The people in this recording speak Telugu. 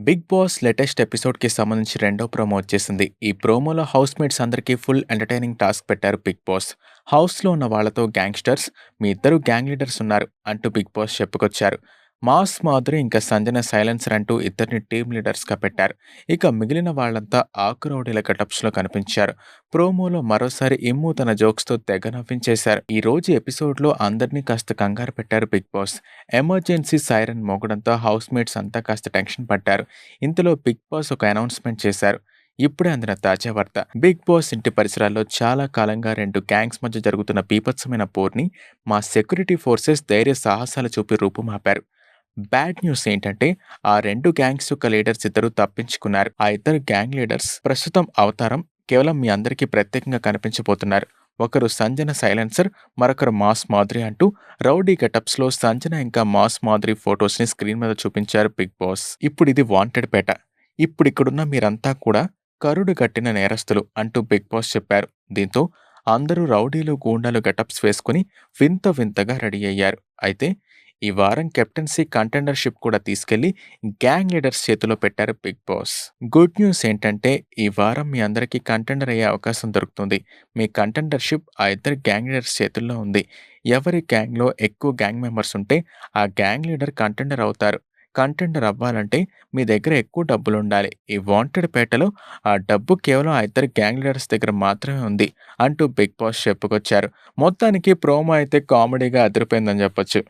బిగ్ బాస్ లేటెస్ట్ ఎపిసోడ్‌కి సంబంధించి రెండో ప్రోమో వచ్చేసింది. ఈ ప్రోమోలో హౌస్‌మేట్స్ అందరికీ ఫుల్ ఎంటర్‌టైనింగ్ టాస్క్ పెట్టారు బిగ్ బాస్. హౌస్‌లో ఉన్న వాళ్ళతో గ్యాంగ్‌స్టర్స్, మీ ఇద్దరు గ్యాంగ్ లీడర్స్ ఉన్నారు అంటూ బిగ్ బాస్ చెప్పుకొచ్చారు. మాస్, మాధురి ఇంకా సంజన సైలెన్సర్ అంటూ ఇద్దరిని టీమ్ లీడర్స్‌గా పెట్టారు. ఇక మిగిలిన వాళ్ళంతా ఆకు రౌడీల గెటప్స్‌లో కనిపించారు. ప్రోమోలో మరోసారి ఇమ్ము తన జోక్స్‌తో తెగ నవ్వించేశారు. ఈ రోజు ఎపిసోడ్‌లో అందరినీ కాస్త కంగారు పెట్టారు బిగ్ బాస్. ఎమర్జెన్సీ సైరన్ మోగడంతో హౌస్‌మేట్స్ అంతా కాస్త టెన్షన్ పడ్డారు. ఇంతలో బిగ్ బాస్ ఒక అనౌన్స్‌మెంట్ చేశారు. ఇప్పుడే అందిన తాజా వార్త. బిగ్ బాస్ ఇంటి పరిసరాల్లో చాలా కాలంగా 2 గ్యాంగ్స్ మధ్య జరుగుతున్న బీభత్సమైన పోర్‌ని మా సెక్యూరిటీ ఫోర్సెస్ ధైర్య సాహసాలు చూపి రూపుమాపారు. బ్యాడ్ న్యూస్ ఏంటంటే ఆ 2 గ్యాంగ్స్ యొక్క లీడర్స్ ఇద్దరు తప్పించుకున్నారు. ఆ ఇద్దరు గ్యాంగ్ లీడర్స్ ప్రస్తుతం అవతారం కేవలం మీ అందరికీ ప్రత్యేకంగా కనిపించబోతున్నారు. ఒకరు సంజన సైలెన్సర్, మరొకరు మాస్ మాధురి అంటూ రౌడీ గెటప్స్‌లో సంజన ఇంకా మాస్ మాధురి ఫోటోస్‌ని స్క్రీన్ మీద చూపించారు బిగ్ బాస్. ఇప్పుడు ఇది వాంటెడ్ పేట. ఇప్పుడిక్కడున్న మీరంతా కూడా కరుడు గట్టిన నేరస్తులు అంటూ బిగ్ బాస్ చెప్పారు. దీంతో అందరూ రౌడీలు, గూండాలు గెటప్స్ వేసుకుని వింత వింతగా రెడీ అయ్యారు. అయితే ఈ వారం కెప్టెన్సీ కంటెండర్‌షిప్ కూడా తీసుకెళ్లి గ్యాంగ్ లీడర్స్ చేతిలో పెట్టారు బిగ్ బాస్. గుడ్ న్యూస్ ఏంటంటే ఈ వారం మీ అందరికీ కంటెండర్ అయ్యే అవకాశం దొరుకుతుంది. మీ కంటెండర్‌షిప్ ఆ ఇద్దరు గ్యాంగ్ లీడర్స్ చేతుల్లో ఉంది. ఎవరి గ్యాంగ్‌లో ఎక్కువ గ్యాంగ్ మెంబర్స్ ఉంటే ఆ గ్యాంగ్ లీడర్ కంటెండర్ అవుతారు. కంటెండర్ అవ్వాలంటే మీ దగ్గర ఎక్కువ డబ్బులుండాలి. ఈ వాంటెడ్ పేటలో ఆ డబ్బు కేవలం ఆ ఇద్దరు గ్యాంగ్ లీడర్స్ దగ్గర మాత్రమే ఉంది అంటూ బిగ్ బాస్ చెప్పుకొచ్చారు. మొత్తానికి ప్రోమో అయితే కామెడీగా అదిరిపోయిందని చెప్పొచ్చు.